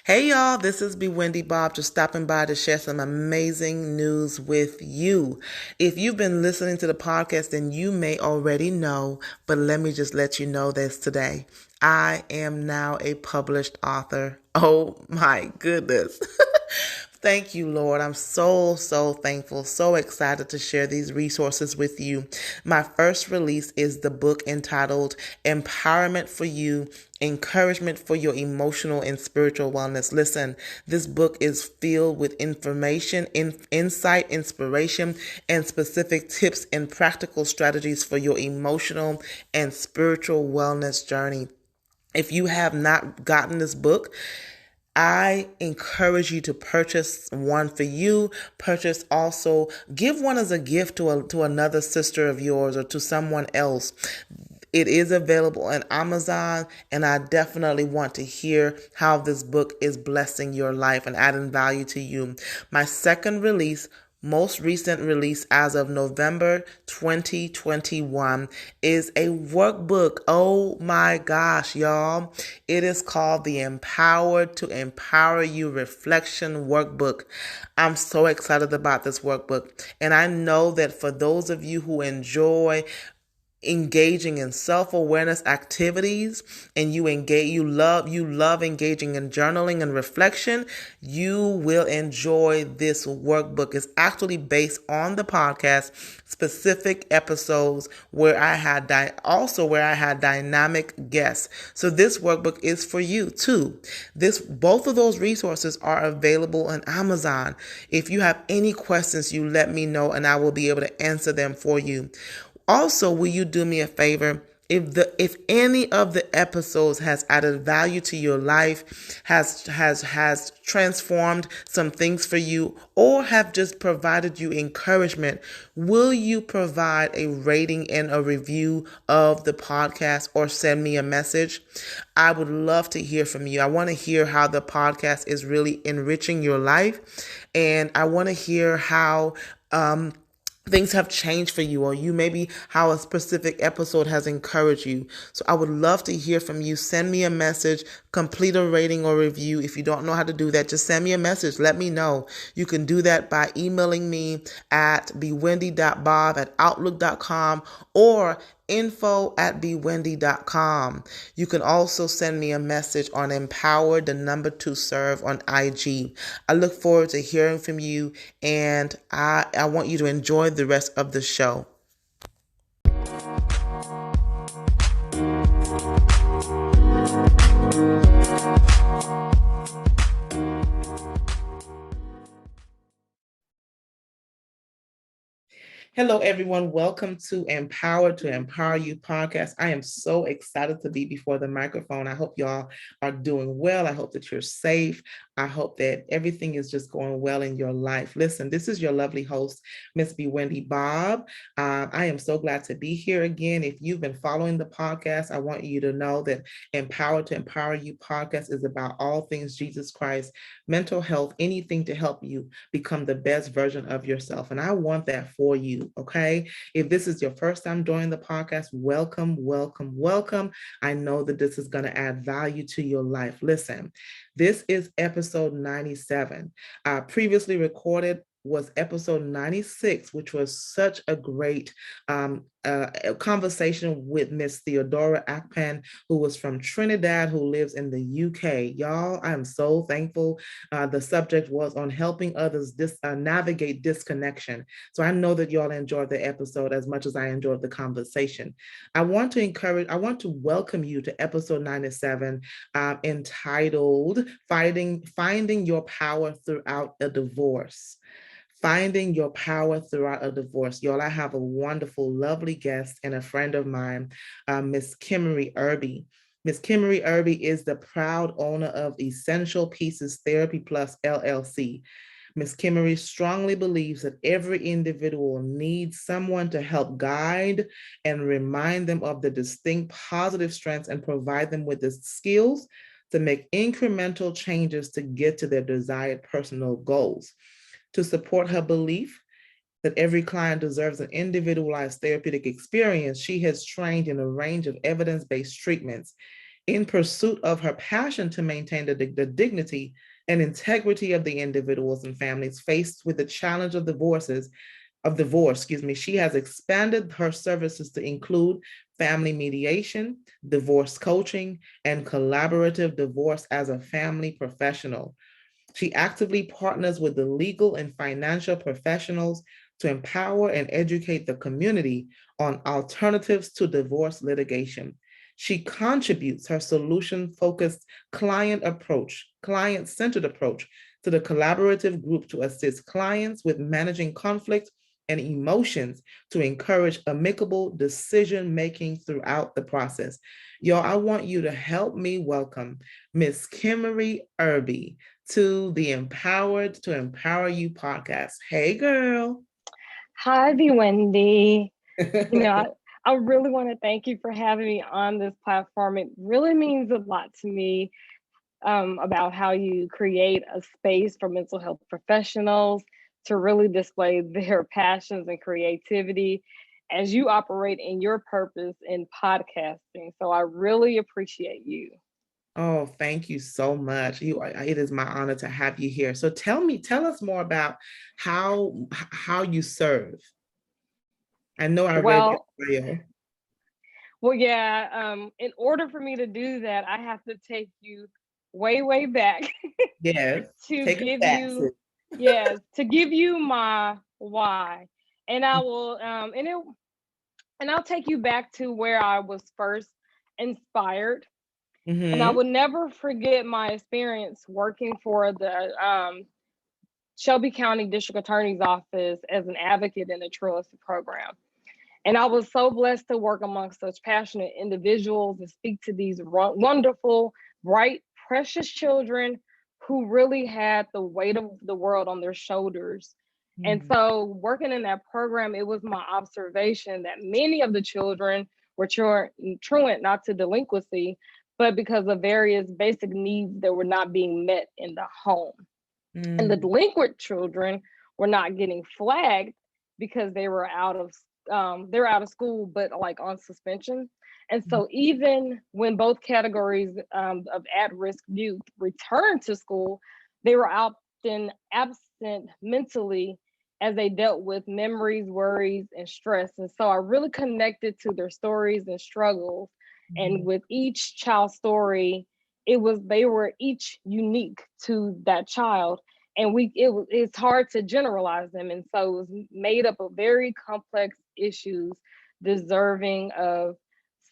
Hey y'all, this is Bewindi Bob just stopping by to share some amazing news with you. If you've been listening to the podcast, then you may already know, but let me just let you know this today. I am now a published author. Oh my goodness. Thank you, Lord. I'm so thankful, so excited to share these resources with you. My first release is the book entitled Empowerment for You, Encouragement for Your Emotional and Spiritual Wellness. Listen, this book is filled with information, insight, inspiration, and specific tips and practical strategies for your emotional and spiritual wellness journey. If you have not gotten this book, I encourage you to purchase one for you. Purchase also, give one as a gift to another sister of yours or to someone else. It is available on Amazon, and I definitely want to hear how this book is blessing your life and adding value to you. My second release, most recent release as of November 2021, is a workbook. Oh my gosh, y'all. It is called the Empowered to Empower You Reflection Workbook. I'm so excited about this workbook. And I know that for those of you who enjoy engaging in self-awareness activities and you love engaging in journaling and reflection, you will enjoy this workbook. It's actually based on the podcast specific episodes where I had dynamic guests. So this workbook is for you too. Both of those resources are available on Amazon. If you have any questions, you let me know and I will be able to answer them for you. Also, will you do me a favor? If any of the episodes has added value to your life, has transformed some things for you, or have just provided you encouragement, will you provide a rating and a review of the podcast or send me a message? I would love to hear from you. I want to hear how the podcast is really enriching your life, and I want to hear how things have changed for you, or you maybe how a specific episode has encouraged you. So I would love to hear from you. Send me a message, complete a rating or review. If you don't know how to do that, just send me a message. Let me know. You can do that by emailing me at bewindi.bob@outlook.com or info@bewindi.com. You can also send me a message on empowered, the number 2 serve on IG. I look forward to hearing from you, and I want you to enjoy the rest of the show. Hello, everyone. Welcome to Empower to Empower You podcast. I am so excited to be before the microphone. I hope y'all are doing well. I hope that you're safe. I hope that everything is just going well in your life. Listen, this is your lovely host, Miss Bewindi Bob. I am so glad to be here again. If you've been following the podcast, I want you to know that Empower to Empower You podcast is about all things Jesus Christ, mental health, anything to help you become the best version of yourself. And I want that for you. Okay. If this is your first time joining the podcast, welcome. I know that this is going to add value to your life. Listen, this is episode 97. Previously recorded was episode 96, which was such a great conversation with Miss Theodora Akpan, who was from Trinidad, who lives in the UK. Y'all, I am so thankful. The subject was on helping others navigate disconnection. So I know that y'all enjoyed the episode as much as I enjoyed the conversation. I want to welcome you to episode 97, entitled Finding Your Power Throughout a Divorce. Finding Your Power Throughout a Divorce. Y'all, I have a wonderful, lovely guest and a friend of mine, Ms.Kimery Irby. Ms.Kimery Irby is the proud owner of Essential Pieces Therapy Plus LLC. Ms.Kimery strongly believes that every individual needs someone to help guide and remind them of the distinct positive strengths and provide them with the skills to make incremental changes to get to their desired personal goals. To support her belief that every client deserves an individualized therapeutic experience, she has trained in a range of evidence-based treatments, in pursuit of her passion to maintain the dignity and integrity of the individuals and families faced with the challenge of divorce, she has expanded her services to include family mediation, divorce coaching, and collaborative divorce as a family professional. She actively partners with the legal and financial professionals to empower and educate the community on alternatives to divorce litigation. She contributes her solution-focused client-centered approach to the collaborative group to assist clients with managing conflict and emotions to encourage amicable decision-making throughout the process. Y'all, I want you to help me welcome Ms.Kimery Irby to the Empowered to Empower You podcast. Hey, girl. Hi, Bewindi. I really want to thank you for having me on this platform. It really means a lot to me about how you create a space for mental health professionals to really display their passions and creativity as you operate in your purpose in podcasting. So I really appreciate you. Oh, thank you so much. It is my honor to have you here. So tell us more about how you serve. I know I read Well, your bio. yeah. In order for me to do that, I have to take you way, way back Yes, to take us give back. you, yes, to give you my why, and I will, and I'll take you back to where I was first inspired, and I Mm-hmm. will never forget my experience working for the Shelby County District Attorney's Office as an advocate in the truancy program. And I was so blessed to work amongst such passionate individuals and speak to these wonderful, bright, precious children who really had the weight of the world on their shoulders. And Mm-hmm. so, working in that program, it was my observation that many of the children were truant not to delinquency, but because of various basic needs that were not being met in the home. And the delinquent children were not getting flagged because they were out of school, but like on suspension. And so even when both categories of at-risk youth returned to school, they were often absent mentally as they dealt with memories, worries, and stress. And so I really connected to their stories and struggles. And with each child's story, they were each unique to that child, and it's hard to generalize them, and so it was made up of very complex issues deserving of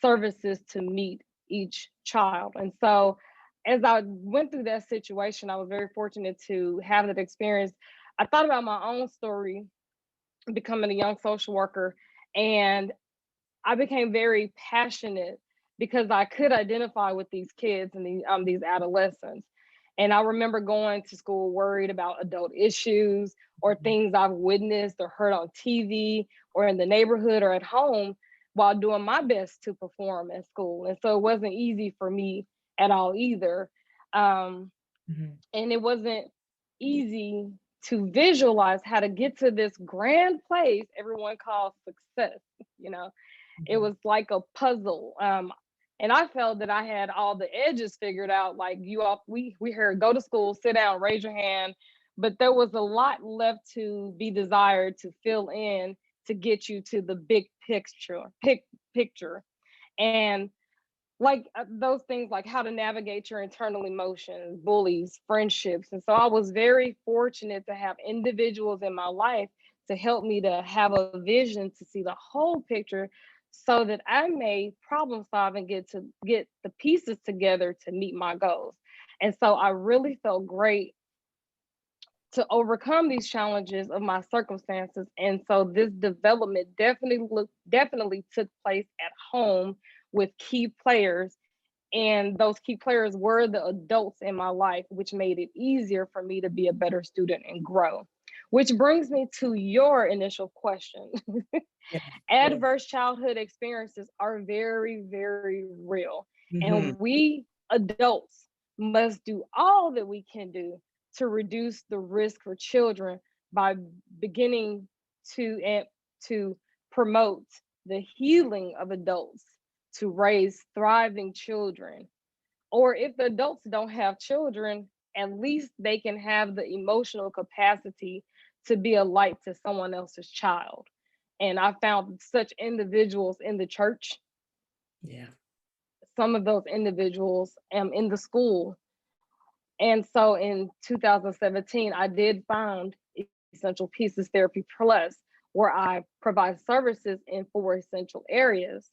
services to meet each child. And so as I went through that situation, I was very fortunate to have that experience. I thought about my own story becoming a young social worker, and I became very passionate because I could identify with these kids and these adolescents. And I remember going to school worried about adult issues or things I've witnessed or heard on TV or in the neighborhood or at home while doing my best to perform at school. And so it wasn't easy for me at all either. Um, Mm-hmm. and it wasn't easy to visualize how to get to this grand place everyone calls success. You know, it was like a puzzle. And I felt that I had all the edges figured out. Like we heard go to school, sit down, raise your hand, but there was a lot left to be desired to fill in to get you to the big picture. And like those things like how to navigate your internal emotions, bullies, friendships. And so I was very fortunate to have individuals in my life to help me to have a vision to see the whole picture so that I may problem solve and get the pieces together to meet my goals. And so I really felt great to overcome these challenges of my circumstances. And so this development definitely took place at home with key players, and those key players were the adults in my life, which made it easier for me to be a better student and grow. Which brings me to your initial question. Yes, yes. Adverse childhood experiences are very, very real. And Mm-hmm. we adults must do all that we can do to reduce the risk for children by beginning to promote the healing of adults to raise thriving children Or if the adults don't have children, at least they can have the emotional capacity to be a light to someone else's child. And I found such individuals in the church, Yeah. some of those individuals in the school. And so in 2017, I did found Essential Pieces Therapy Plus, where I provide services in 4 essential areas: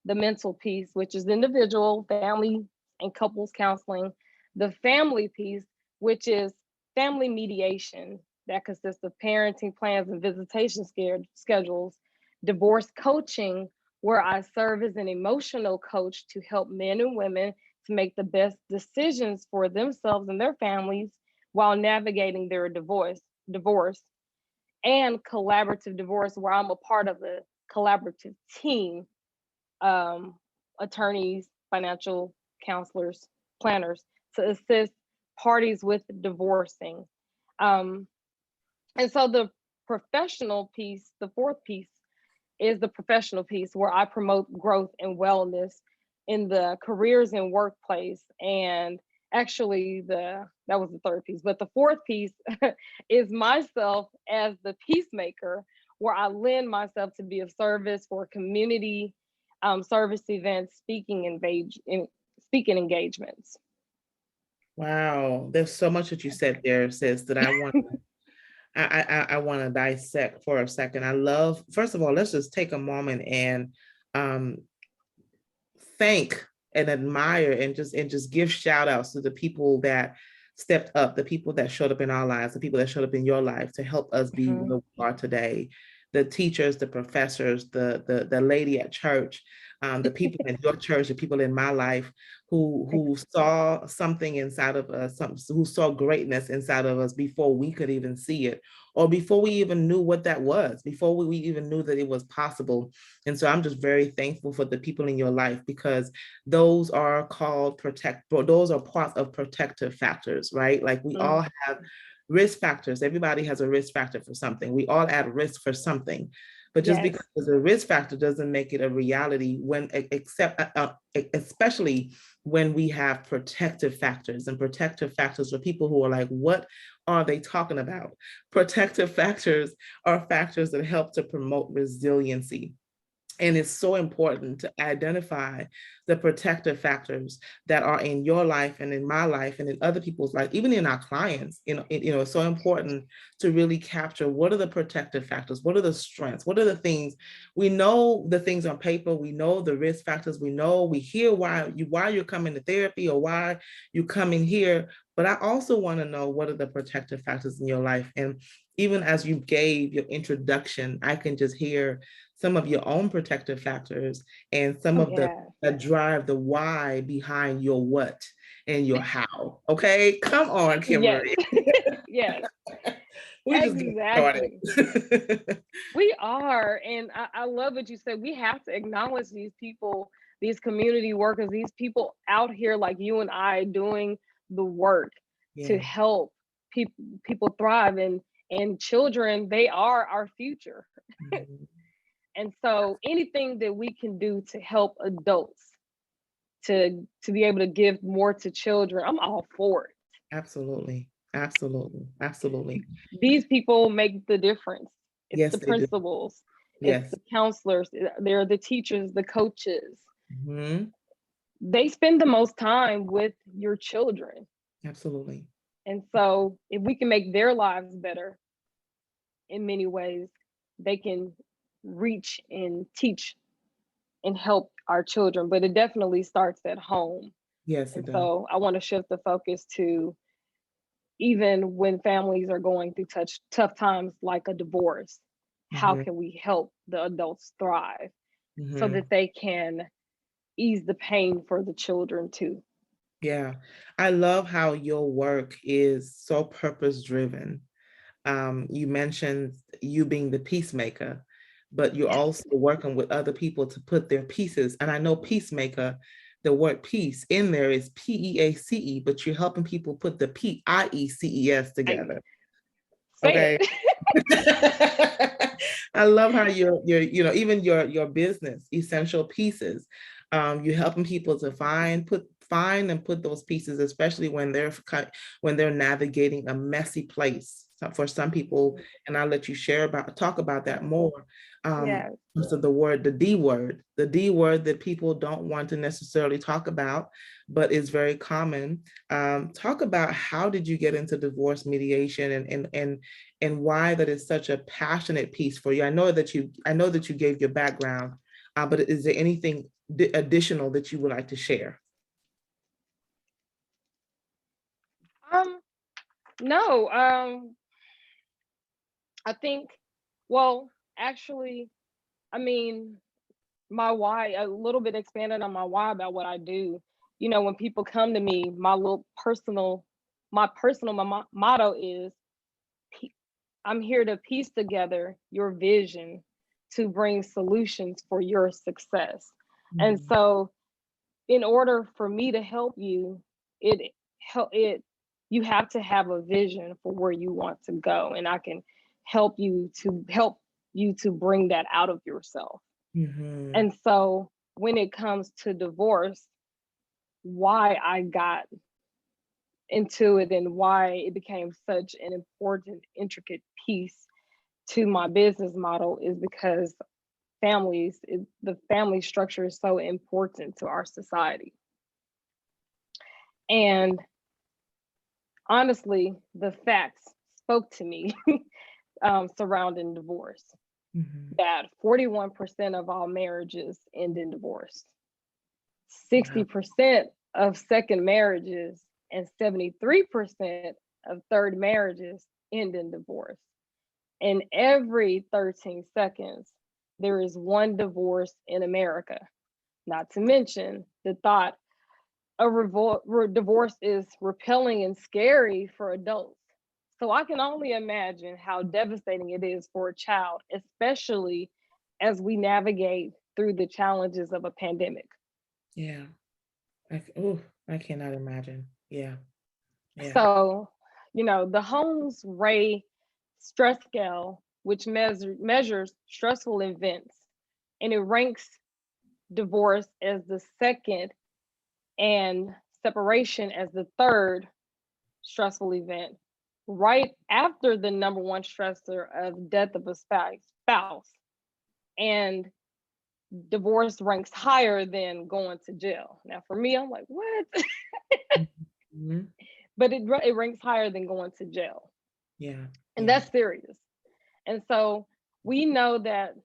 the mental piece, which is individual, family, and couples counseling; the family piece, which is family mediation, that consists of parenting plans and visitation schedules; divorce coaching, where I serve as an emotional coach to help men and women to make the best decisions for themselves and their families while navigating their divorce; and collaborative divorce, where I'm a part of a collaborative team, um, attorneys, financial counselors, planners, to assist parties with divorcing. Um, and so the professional piece, the fourth piece, is the professional piece, where I promote growth and wellness in the careers and workplace. And actually, that was the third piece, but the fourth piece is myself as the peacemaker, where I lend myself to be of service for community service events, speaking engagements. Wow. There's so much that you said there, sis, that I want to dissect for a second. I love, first of all, let's just take a moment and um, thank and admire and just give shout outs to the people that stepped up, the people that showed up in our lives, the people that showed up in your life to help us be Mhm. where we are today. The teachers, the professors, the lady at church, the people in your church, the people in my life who saw something inside of us, who saw greatness inside of us before we could even see it, or before we even knew what that was, before we even knew that it was possible. And so I'm just very thankful for the people in your life, because those are those are part of protective factors, right? Like we all Mhm. have risk factors. Everybody has a risk factor for something. We all add risk for something. But just because Yes. it's a risk factor doesn't make it a reality when, especially when we have protective factors, and protective factors for people who are like, what are they talking about? Protective factors are factors that help to promote resiliency. And it's so important to identify the protective factors that are in your life and in my life and in other people's life, even in our clients. It's so important to really capture what are the protective factors, what are the strengths, what are the things we know, the things on paper, we know the risk factors, we hear why you're coming to therapy or why you come in here. But I also want to know what are the protective factors in your life. And even as you gave your introduction, I can just hear some of your own protective factors and some Oh, of the yeah. that drive the why behind your what and your how. Okay, come on, Yes. Kimery. Yes. We just get Exactly. started. We are. And I love what you said. We have to acknowledge these people, these community workers, these people out here like you and I doing the work to Yeah. help people thrive. And children, they are our future. Mhm. And so anything that we can do to help adults to be able to give more to children, I'm all for it. Absolutely. Absolutely. Absolutely. These people make the difference. It's Yes, the they do. principals, it's Yes. the counselors, they're the teachers, the coaches. Mhm. They spend the most time with your children. Absolutely. And so if we can make their lives better in many ways, they can reach and teach and help our children. But it definitely starts at home. Yes, it And does. so I want to shift the focus to, even when families are going through tough times like a divorce, how Mhm. can we help the adults thrive so Mhm. that they can ease the pain for the children too? Yeah. I love how your work is so purpose driven. You mentioned you being the peacemaker, but you're Yes. also working with other people to put their pieces. And I know peacemaker, the word peace in there is PEACE, but you're helping people put the PIECES I together. say Okay. it. I love how even your business, essential pieces, you're helping people to find and put those pieces, especially when they're navigating a messy place for some people. And I'll let you talk about that more. Yeah. So the D word that people don't want to necessarily talk about, but is very common. Talk about, how did you get into divorce mediation, and why that is such a passionate piece for you. I know that you gave your background, but is there anything additional that you would like to share? No, I think, well, actually, I mean, my why, a little bit expanded on my why about what I do. You know, when people come to me, my personal motto is, I'm here to piece together your vision to bring solutions for your success. And Mhm. so, in order for me to help you, it it you have to have a vision for where you want to go, and I can help you to bring that out of yourself. Mhm. And so, when it comes to divorce, why I got into it and why it became such an important, intricate piece to my business model is because the family structure is so important to our society. And honestly, the facts spoke to me surrounding divorce, Mhm. that 41% of all marriages end in divorce, Wow. 60% of second marriages, and 73% of third marriages end in divorce. And every 13 seconds, there is one divorce in America. Not to mention the thought of divorce is repelling and scary for adults. So I can only imagine how devastating it is for a child, especially as we navigate through the challenges of a pandemic. Yeah. Oh, I cannot imagine. Yeah. Yeah. So, the Holmes Ray stress scale, which measures stressful events, and it ranks divorce as the second and separation as the third stressful event, right after the number one stressor of death of a spouse. And divorce ranks higher than going to jail. Now, for me, I'm like, what? Mhm. But it ranks higher than going to jail. Yeah. And Yeah. that's serious. And so we know that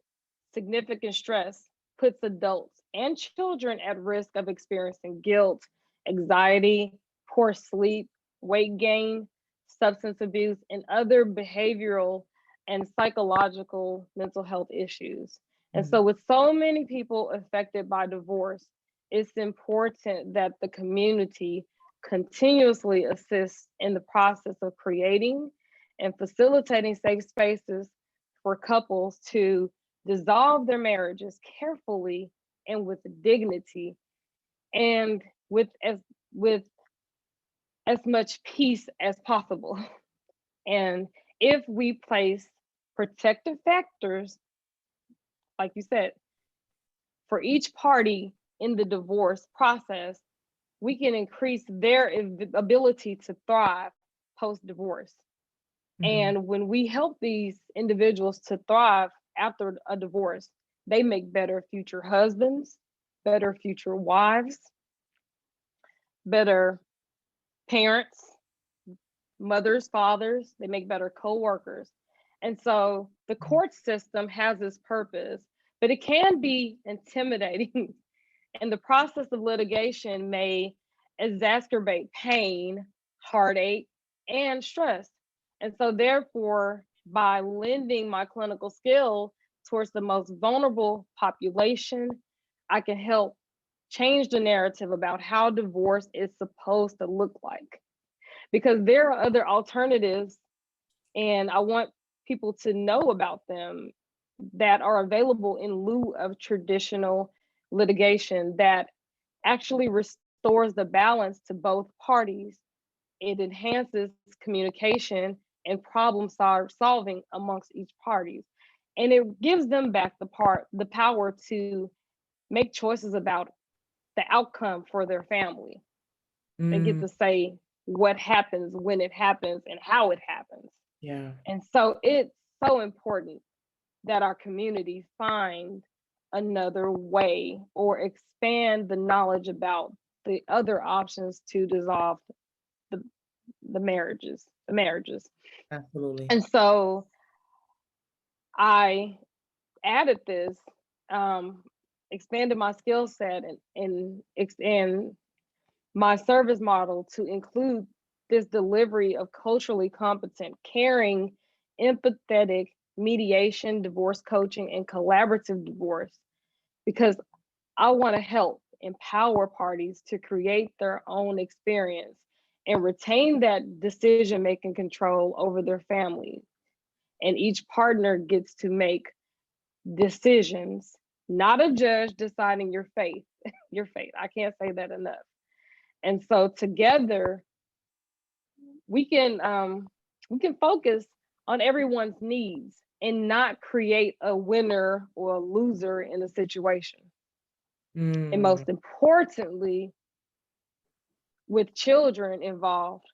significant stress puts adults and children at risk of experiencing guilt, anxiety, poor sleep, weight gain, substance abuse, and other behavioral and psychological mental health issues. And Mhm. so, with so many people affected by divorce, it's important that the community continuously assists in the process of creating and facilitating safe spaces for couples to dissolve their marriages carefully and with dignity, and with as much peace as possible. And if we place protective factors, like you said, for each party in the divorce process, we can increase their ability to thrive post divorce. Mhm. And when we help these individuals to thrive after a divorce, they make better future husbands, better future wives, better parents, mothers, fathers, they make better co-workers. And so the court system has its purpose, but it can be intimidating. And the process of litigation may exacerbate pain, heartache, and stress. And so, therefore, by lending my clinical skill towards the most vulnerable population, I can help change the narrative about how divorce is supposed to look like. Because there are other alternatives, and I want people to know about them, that are available in lieu of traditional litigation that actually restores the balance to both parties. It enhances communication and problem solving amongst each parties. And it gives them back the power to make choices about the outcome for their family. They get Mm, to say what happens, when it happens, and how it happens. yeah. And so it's so important that our community find another way or expand the knowledge about the other options to dissolve the, the marriages. Absolutely. And so I added this, um, expanded my skill set and my service model to include this delivery of culturally competent, caring, empathetic mediation, divorce coaching, and collaborative divorce because I want to help empower parties to create their own experience and retain that decision making control over their family. And each partner gets to make decisions, not a judge deciding your fate. Your fate. I can't say that enough. And so together we can um, we can focus on everyone's needs and not create a winner or a loser in a situation. And Mm, most importantly, with children involved,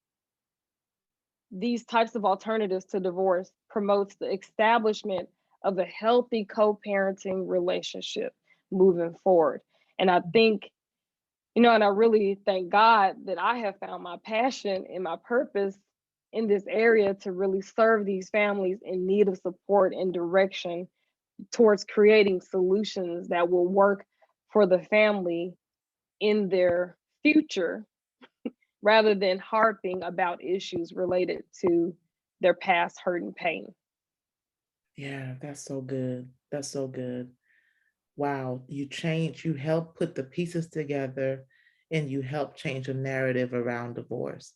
these types of alternatives to divorce promotes the establishment of a healthy co-parenting relationship moving forward. And I think, and I really thank God that I have found my passion and my purpose in this area to really serve these families in need of support and direction towards creating solutions that will work for the family in their future rather than harping about issues related to their past hurt and pain. yeah, that's so good. That's so good. Wow, you help put the pieces together and you help change a narrative around divorce.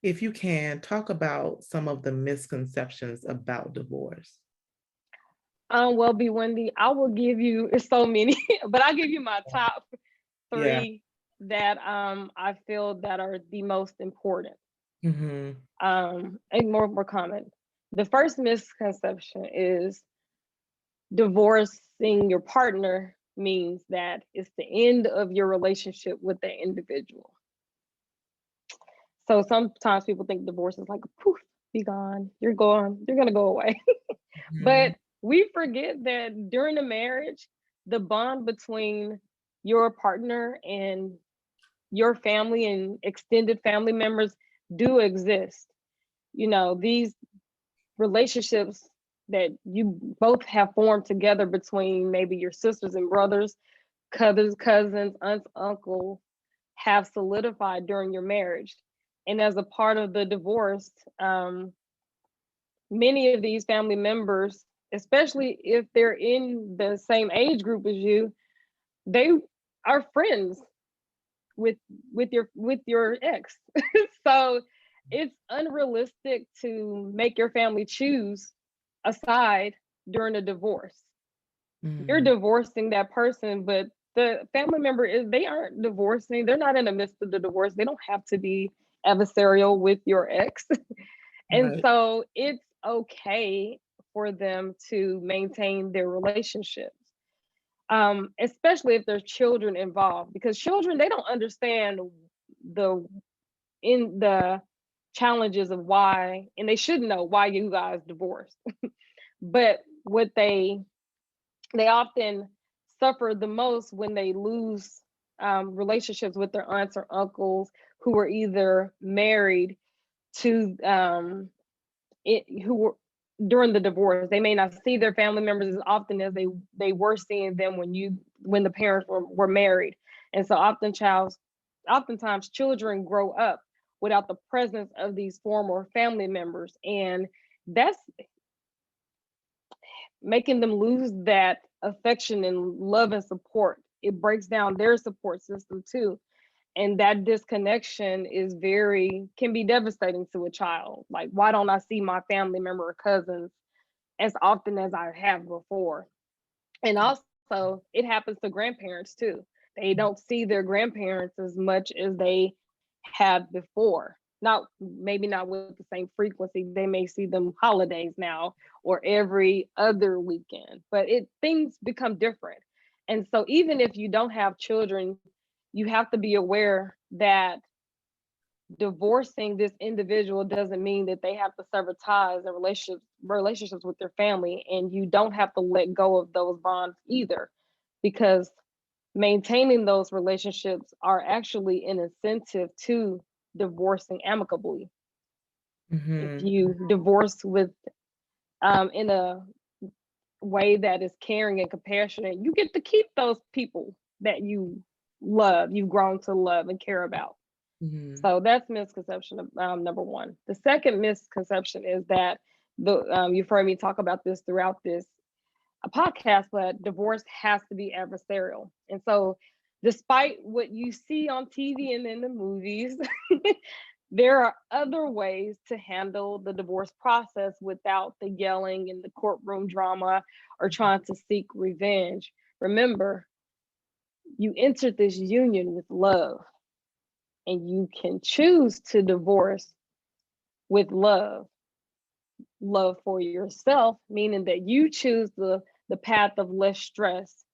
If you can, talk about some of the misconceptions about divorce. Well, Bewindi, I will give you so many, but I'll give you my top Yeah. three that I feel that are the most important Mm-hmm. and more common. The first misconception is divorcing your partner means that it's the end of your relationship with the individual. So sometimes people think divorce is like poof, be gone. You're gone. You're gonna go away. Mm-hmm. But we forget that during the marriage, the bond between your partner and your family and extended family members do exist. These relationships that you both have formed together between maybe your sisters and brothers, cousins, aunts, uncles have solidified during your marriage. And as a part of the divorce, many of these family members, especially if they're in the same age group as you, they are friends with with your ex. So it's unrealistic to make your family choose a side during a divorce. You're Mm-hmm. divorcing that person, but the family member is they aren't divorcing. They're not in the midst of the divorce. They don't have to be adversarial with your ex. And Right. so it's okay for them to maintain their relationships, especially if there's children involved, because children, they don't understand the the challenges of why, and they should know why you guys divorced. But what they often suffer the most when they lose relationships with their aunts or uncles who were either married to who were during the divorce. They may not see their family members as often as they were seeing them when the parents were married. And so oftentimes children grow up without the presence of these former family members, and that's making them lose that affection and love and support. It breaks down their support system too. And that disconnection can be devastating to a child. Like, why don't I see my family member or cousins as often as I have before? And also, it happens to grandparents too. They don't see their grandparents as much as they had before. Not maybe not with the same frequency. They may see them holidays now or every other weekend, but it things become different. And so even if you don't have children, you have to be aware that divorcing this individual doesn't mean that they have to sever ties and relationships with their family, and you don't have to let go of those bonds either, because maintaining those relationships are actually an incentive to divorcing amicably. If you divorce with in a way that is caring and compassionate, you get to keep those people that you've grown to love and care about. So that's misconception number one. The second misconception is that you've heard me talk about this throughout this podcast, but divorce has to be adversarial. And so, despite what you see on TV and in the movies, there are other ways to handle the divorce process without the yelling and the courtroom drama or trying to seek revenge. Remember, you entered this union with love, and you can choose to divorce with love for yourself, meaning that you choose the path of less stress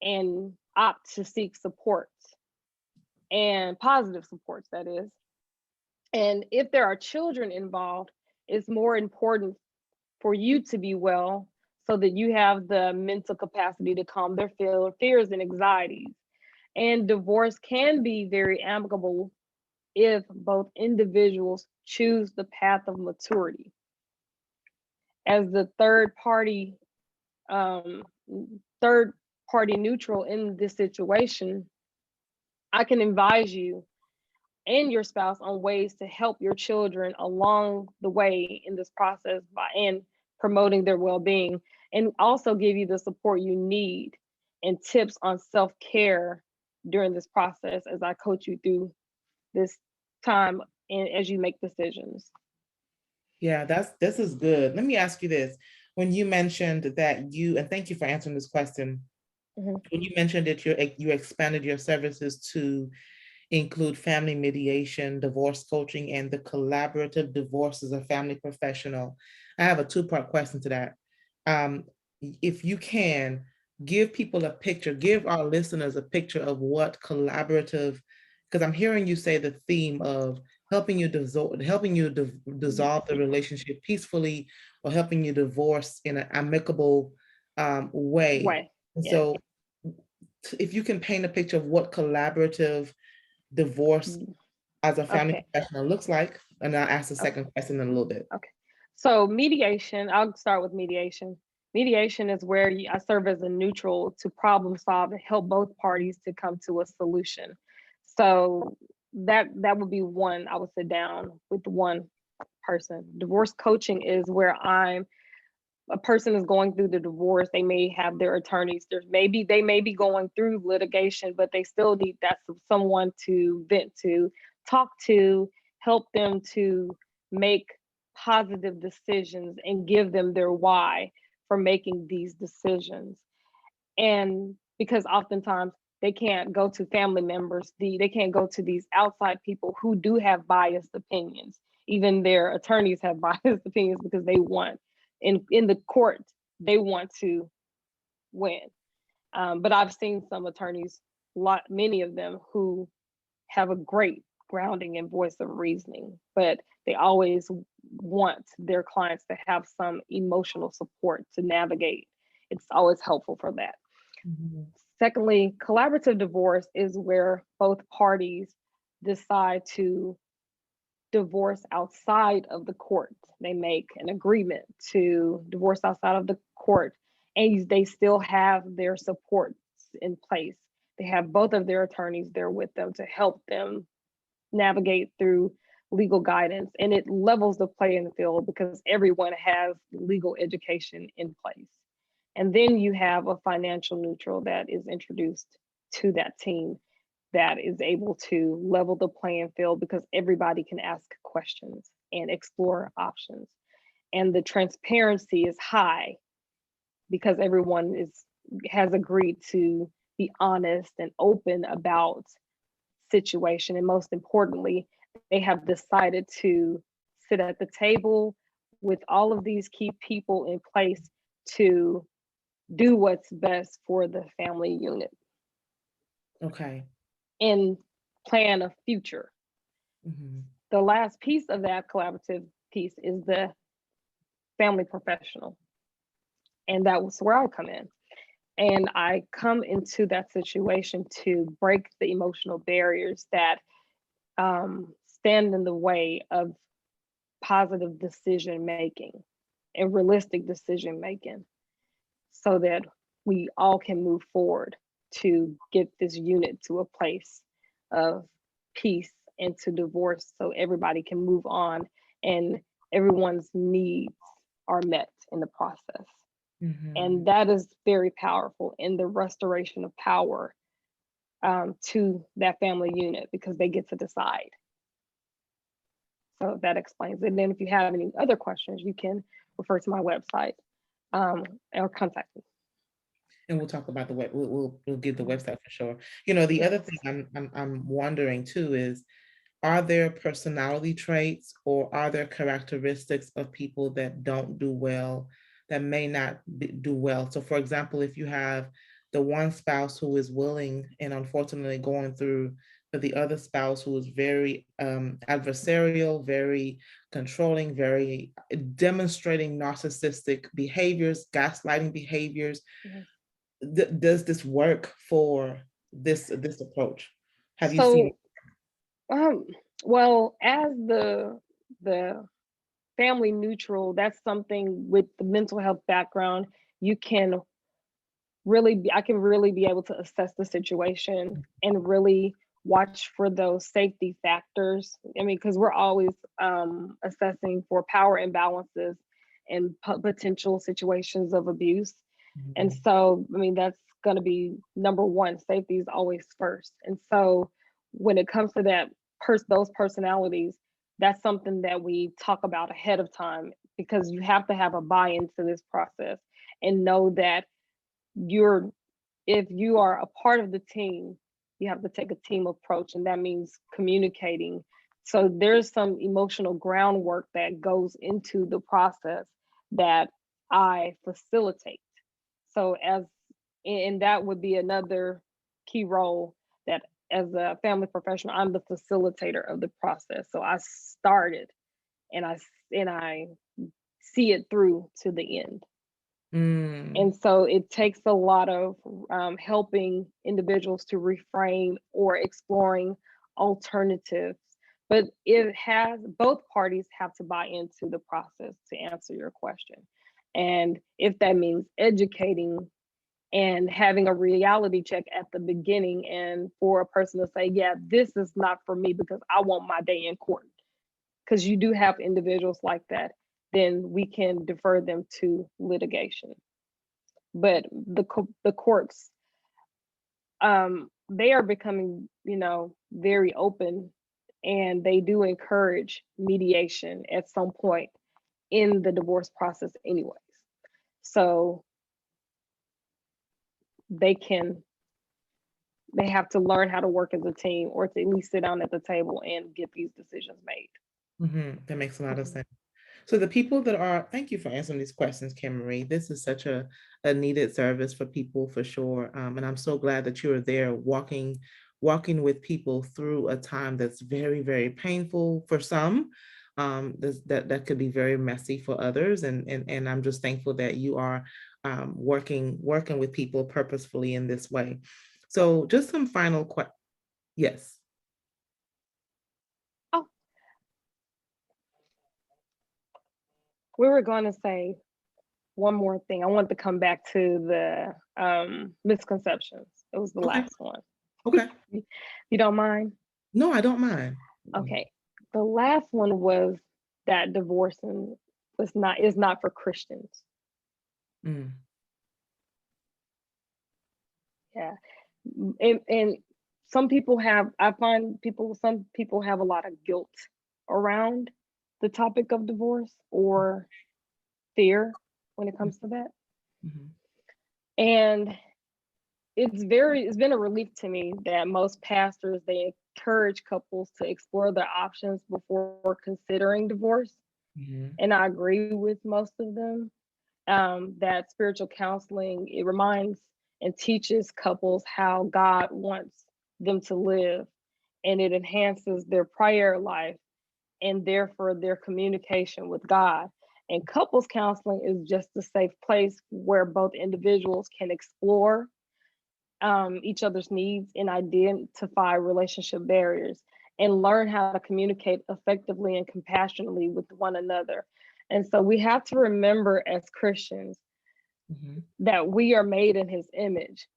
and opt to seek support, and positive supports, that is. And if there are children involved, it's more important for you to be well so that you have the mental capacity to calm their fears and anxieties. And divorce can be very amicable if both individuals choose the path of maturity. As the um, third party neutral in this situation, I can advise you and your spouse on ways to help your children along the way in this process and promoting their well-being, and also give you the support you need and tips on self-care during this process as I coach you through this time and as you make decisions. Yeah, this is good. Let me ask you this. When you mentioned that and thank you for answering this question. Mm-hmm. When you mentioned that you expanded your services to include family mediation, divorce coaching, and the collaborative divorce as a family professional, I have a two-part question to that. If you can, give people a picture, give our listeners a picture of what collaborative, because I'm hearing you say the theme of helping you dissolve the relationship peacefully, or helping you divorce in an amicable way. And Yes. so if you can paint a picture of what collaborative divorce as a family Okay. professional looks like, and I'll ask the second question in a little bit. Okay. So mediation, I'll start with mediation. Mediation is where I serve as a neutral to problem solve and help both parties to come to a solution. So that would be one. I would sit down with one person. Divorce coaching is where a person is going through the divorce. They may have their attorneys. They may be going through litigation, but they still need someone to vent to, talk to, help them to make positive decisions and give them their why for making these decisions. And because oftentimes they can't go to family members, they can't go to these outside people who do have biased opinions. Even their attorneys have biased opinions because they want in the court, they want to win. But I've seen some attorneys, many of them, who have a great grounding and voice of reasoning, but they always want their clients to have some emotional support to navigate. It's always helpful for that. Mm-hmm. Secondly, collaborative divorce is where both parties decide to divorce outside of the court. They make an agreement to divorce outside of the court, and they still have their supports in place. They have both of their attorneys there with them to help them navigate through legal guidance, and it levels the playing field because everyone has legal education in place. And then you have a financial neutral that is introduced to that team that is able to level the playing field because everybody can ask questions and explore options. And the transparency is high because everyone has agreed to be honest and open about situation. And most importantly, they have decided to sit at the table with all of these key people in place to do what's best for the family unit. Okay. And plan a future. Mm-hmm. the last piece of that collaborative piece is the family professional. And that was where I come in. And I come into that situation to break the emotional barriers that stand in the way of positive decision making and realistic decision making, so that we all can move forward to get this unit to a place of peace and to divorce, so everybody can move on and everyone's needs are met in the process. And that is very powerful in the restoration of power to that family unit, because they get to decide. So that explains it. And then if you have any other questions, you can refer to my website or contact me. And we'll talk about the web. We'll give the website for sure. You know, the other thing I'm wondering too is, are there personality traits or are there characteristics of people that don't do well, that may not do well? So, for example, if you have the one spouse who is willing and unfortunately going through, but the other spouse who is very adversarial, very controlling, very demonstrating narcissistic behaviors, gaslighting behaviors, does this work for this approach? Have you seen? Well, as the family neutral, that's something with the mental health background, you can I can really be able to assess the situation and really watch for those safety factors. I mean, because we're always assessing for power imbalances and potential situations of abuse. And so, I mean, that's going to be number one. Safety is always first. And so, when it comes to that, those personalities, that's something that we talk about ahead of time, because you have to have a buy-in to this process and know that if you are a part of the team, you have to take a team approach, and that means communicating. So there's some emotional groundwork that goes into the process that I facilitate. So and that would be another key role, that as a family professional, I'm the facilitator of the process. So I started and I see it through to the end. And so it takes a lot of helping individuals to reframe or exploring alternatives. But both parties have to buy into the process, to answer your question. And if that means educating and having a reality check at the beginning, and for a person to say, yeah, this is not for me because I want my day in court, because you do have individuals like that, then we can defer them to litigation. But the courts, they are becoming, very open, and they do encourage mediation at some point in the divorce process anyways. So they have to learn how to work as a team, or to at least sit down at the table and get these decisions made. That makes a lot of sense. So the people that are, thank you for answering these questions, Kimery. This is such a needed service for people, for sure. And I'm so glad that you're there walking with people through a time that's very, very painful for some. That could be very messy for others. And I'm just thankful that you are working with people purposefully in this way. So just some final questions. Yes. We were going to say one more thing. I wanted to come back to the misconceptions. It was the last one. Okay. You don't mind? No, I don't mind. Okay. The last one was that divorcing is not for Christians. Yeah. And some people have a lot of guilt around the topic of divorce, or fear when it comes to that. And it's been a relief to me that most pastors, they encourage couples to explore their options before considering divorce. And I agree with most of them, that spiritual counseling, it reminds and teaches couples how God wants them to live, and it enhances their prior life and therefore their communication with God. And couples counseling is just a safe place where both individuals can explore each other's needs and identify relationship barriers and learn how to communicate effectively and compassionately with one another. And so we have to remember as Christians that we are made in his image,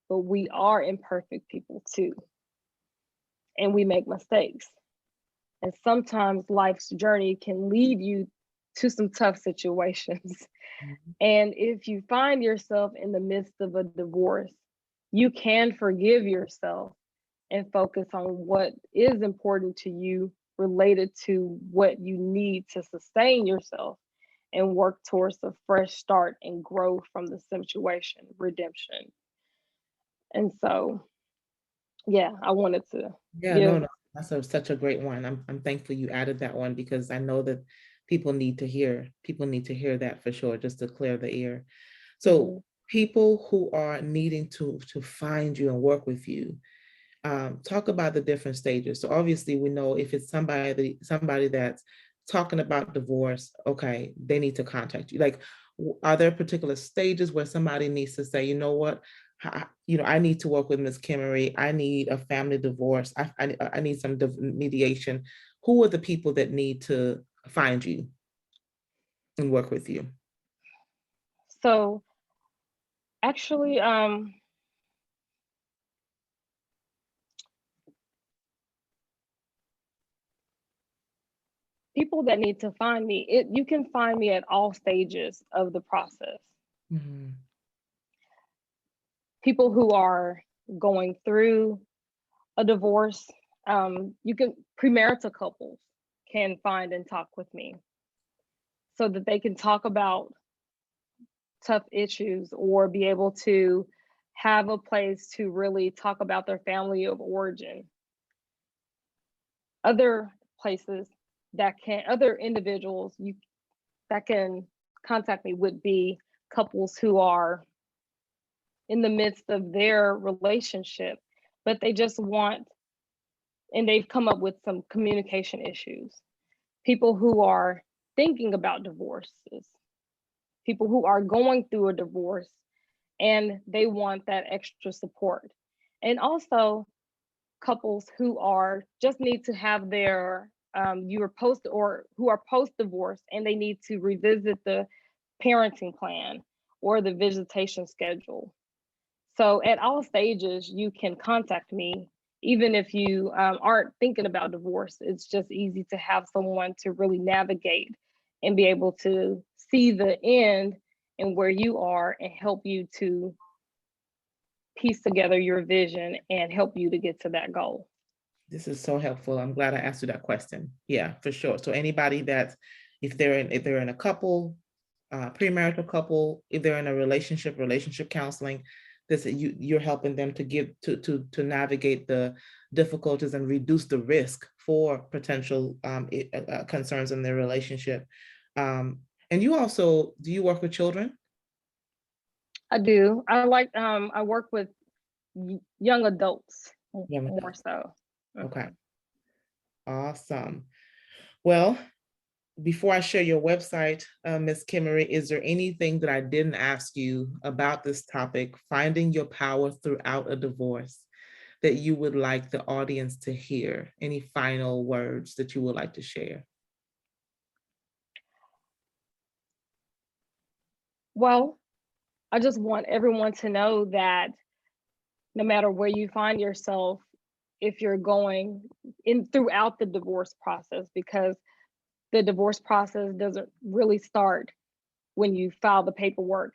but we are imperfect people too. And we make mistakes. And sometimes life's journey can lead you to some tough situations. And if you find yourself in the midst of a divorce, you can forgive yourself and focus on what is important to you related to what you need to sustain yourself and work towards a fresh start and grow from the situation, redemption. And so, yeah, I wanted to Yeah, give. no, that's such a great one. I'm thankful you added that one because I know that people need to hear that for sure, just to clear the air. So people who are needing to find you and work with you, talk about the different stages. So obviously we know if it's somebody that's talking about divorce, okay, they need to contact you. Like, are there particular stages where somebody needs to say, you know what, I need to work with Ms.Kimery. I need a family divorce. I need some mediation. Who are the people that need to find you and work with you? So actually, people that need to find me, you can find me at all stages of the process. People who are going through a divorce, you can premarital couples can find and talk with me so that they can talk about tough issues or be able to have a place to really talk about their family of origin. Other places other individuals that can contact me would be couples who are in the midst of their relationship, but they just want, and they've come up with some communication issues. People who are thinking about divorces, people who are going through a divorce and they want that extra support. And also couples who are just need to have their you are post or who are post divorce and they need to revisit the parenting plan or the visitation schedule. So at all stages, you can contact me. Even if you aren't thinking about divorce, it's just easy to have someone to really navigate and be able to see the end and where you are and help you to piece together your vision and help you to get to that goal. This is so helpful. I'm glad I asked you that question. Yeah, for sure. So anybody that, if they're in a couple, premarital couple, if they're in a relationship counseling, this you're helping them to navigate the difficulties and reduce the risk for potential concerns in their relationship. And you also, do you work with children? I do. I work with young adults Young more adults. so. Okay. Awesome. Well, before I share your website, Ms.Kimery, is there anything that I didn't ask you about this topic, finding your power throughout a divorce, that you would like the audience to hear? Any final words that you would like to share? Well, I just want everyone to know that no matter where you find yourself, if you're going in throughout the divorce process, because the divorce process doesn't really start when you file the paperwork.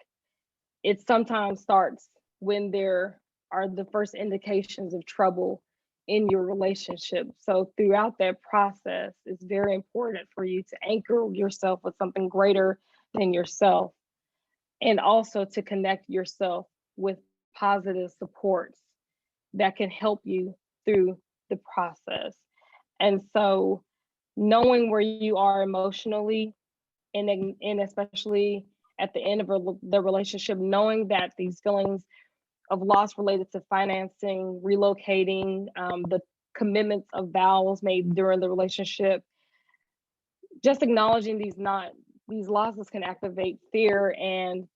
It sometimes starts when there are the first indications of trouble in your relationship. So throughout that process, it's very important for you to anchor yourself with something greater than yourself, and also to connect yourself with positive supports that can help you through the process. And so knowing where you are emotionally and especially at the end of the relationship, knowing that these feelings of loss related to financing, relocating, the commitments of vows made during the relationship, just acknowledging these losses can activate fear, and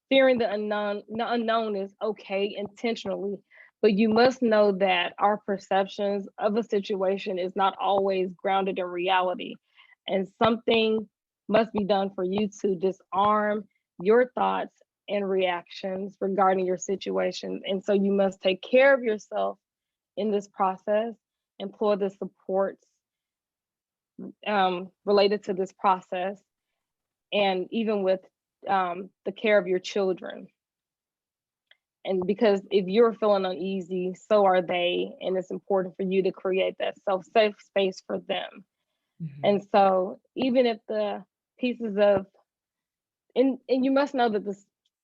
fearing the unknown is okay intentionally, but you must know that our perceptions of a situation is not always grounded in reality, and something must be done for you to disarm your thoughts and reactions regarding your situation. And so you must take care of yourself in this process, employ the supports related to this process, and even with the care of your children. And because if you're feeling uneasy, so are they. And it's important for you to create that safe space for them. Mm-hmm. And so even if the pieces of, and you must know that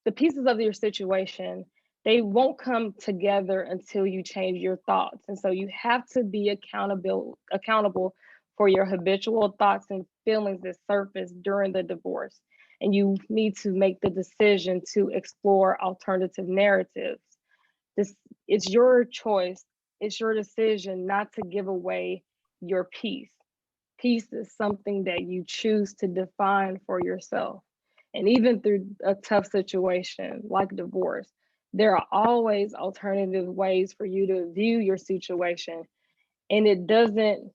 the pieces of your situation, they won't come together until you change your thoughts. And so you have to be accountable for your habitual thoughts and feelings that surface during the divorce. And you need to make the decision to explore alternative narratives. This it's your choice, it's your decision not to give away your peace. Peace is something that you choose to define for yourself. And even through a tough situation like divorce, there are always alternative ways for you to view your situation. And it doesn't,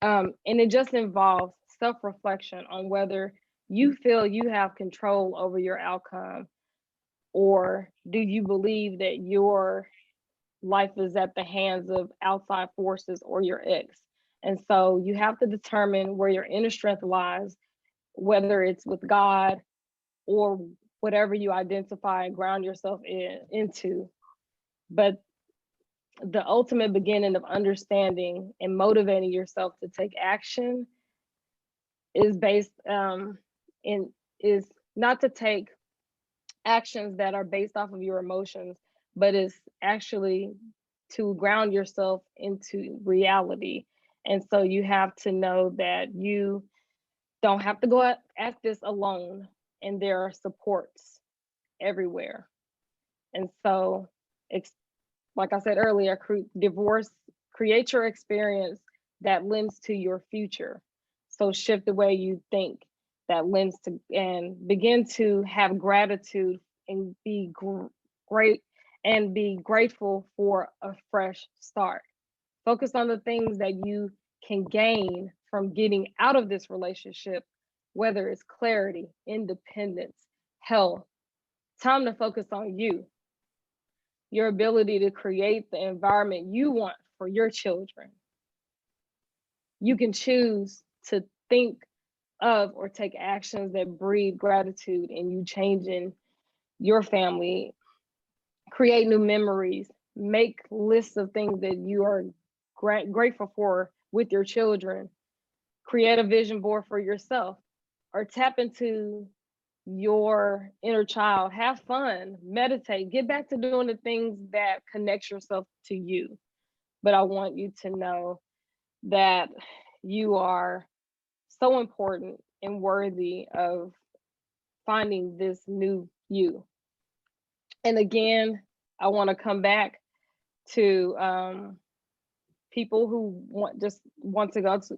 and it just involves self reflection on whether you feel you have control over your outcome, or do you believe that your life is at the hands of outside forces or your ex. And so you have to determine where your inner strength lies, whether it's with God or whatever you identify and ground yourself into. But the ultimate beginning of understanding and motivating yourself to take action is based in is not to take actions that are based off of your emotions, but is actually to ground yourself into reality. And so you have to know that you don't have to go at this alone, and there are supports everywhere. And so, like I said earlier, divorce, create your experience that lends to your future. So shift the way you think that lends to, and begin to have gratitude and be great and be grateful for a fresh start. Focus on the things that you can gain from getting out of this relationship, whether it's clarity, independence, health. Time to focus on you, your ability to create the environment you want for your children. You can choose to think of or take actions that breed gratitude in you changing your family, create new memories, make lists of things that you are grateful for with your children, create a vision board for yourself, or tap into your inner child, have fun, meditate, get back to doing the things that connects yourself to you. But I want you to know that you are so important and worthy of finding this new you. And again, I want to come back to people who want to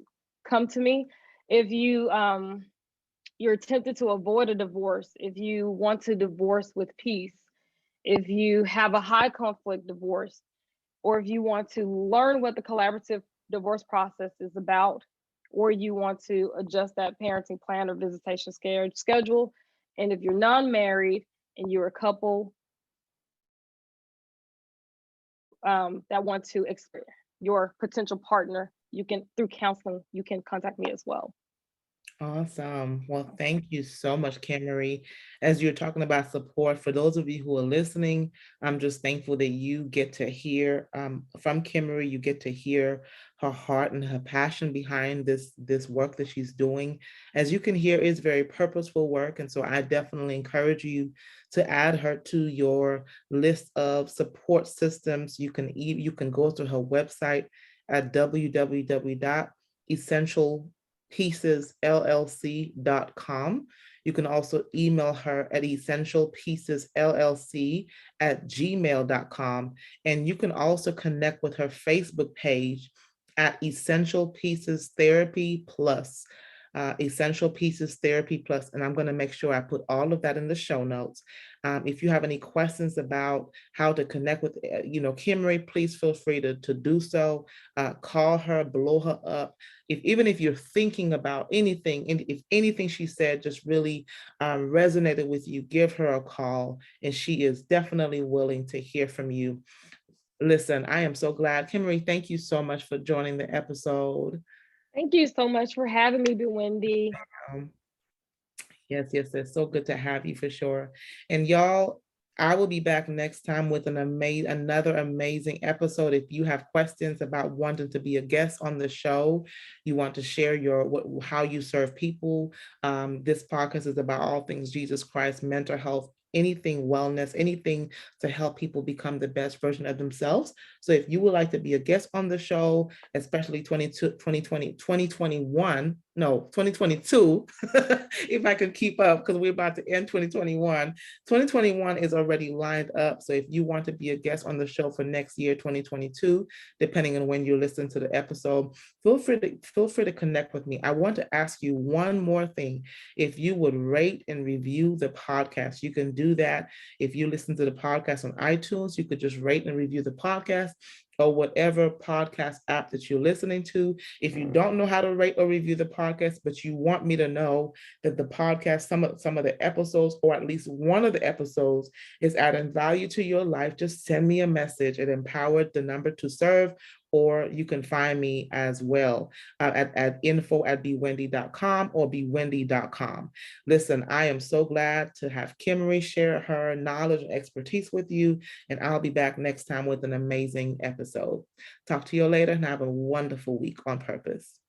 come to me. If you're tempted to avoid a divorce, if you want to divorce with peace, if you have a high conflict divorce, or if you want to learn what the collaborative divorce process is about, or you want to adjust that parenting plan or visitation schedule, and if you're non-married and you're a couple that want to explore your potential partner, you can, through counseling, you can contact me as well. Awesome. Well, thank you so much, Kimery. As you're talking about support, for those of you who are listening, I'm just thankful that you get to hear from Kimery. You get to hear her heart and her passion behind this work that she's doing. As you can hear, it's very purposeful work, and so I definitely encourage you to add her to your list of support systems. You can go to her website at www.essentialpiecesllc.com. You can also email her at essentialpiecesllc@gmail.com. And you can also connect with her Facebook page at Essential Pieces Therapy Plus. Essential Pieces Therapy Plus, and I'm going to make sure I put all of that in the show notes. If you have any questions about how to connect with, Kimery, please feel free to do so. Call her, blow her up. Even if you're thinking about anything, and if anything she said just really resonated with you, give her a call, and she is definitely willing to hear from you. Listen, I am so glad. Kimery, thank you so much for joining the episode. Thank you so much for having me, Bewindi. Um, yes, yes, it's so good to have you for sure. And y'all, I will be back next time with another amazing episode. If you have questions about wanting to be a guest on the show, you want to share how you serve people. This podcast is about all things Jesus Christ, mental health, anything wellness, anything to help people become the best version of themselves. So if you would like to be a guest on the show, especially 2021, no, 2022, if I could keep up, because we're about to end 2021. 2021 is already lined up. So if you want to be a guest on the show for next year, 2022, depending on when you listen to the episode, feel free to connect with me. I want to ask you one more thing. If you would rate and review the podcast, you can do that. If you listen to the podcast on iTunes, you could just rate and review the podcast, or whatever podcast app that you're listening to. If you don't know how to rate or review the podcast, but you want me to know that the podcast, some of the episodes, or at least one of the episodes, is adding value to your life, just send me a message at empowered2serve, or you can find me as well at info@bewindi.com or bewindi.com. Listen, I am so glad to have Kimery share her knowledge and expertise with you, and I'll be back next time with an amazing episode. Talk to you later, and have a wonderful week on purpose.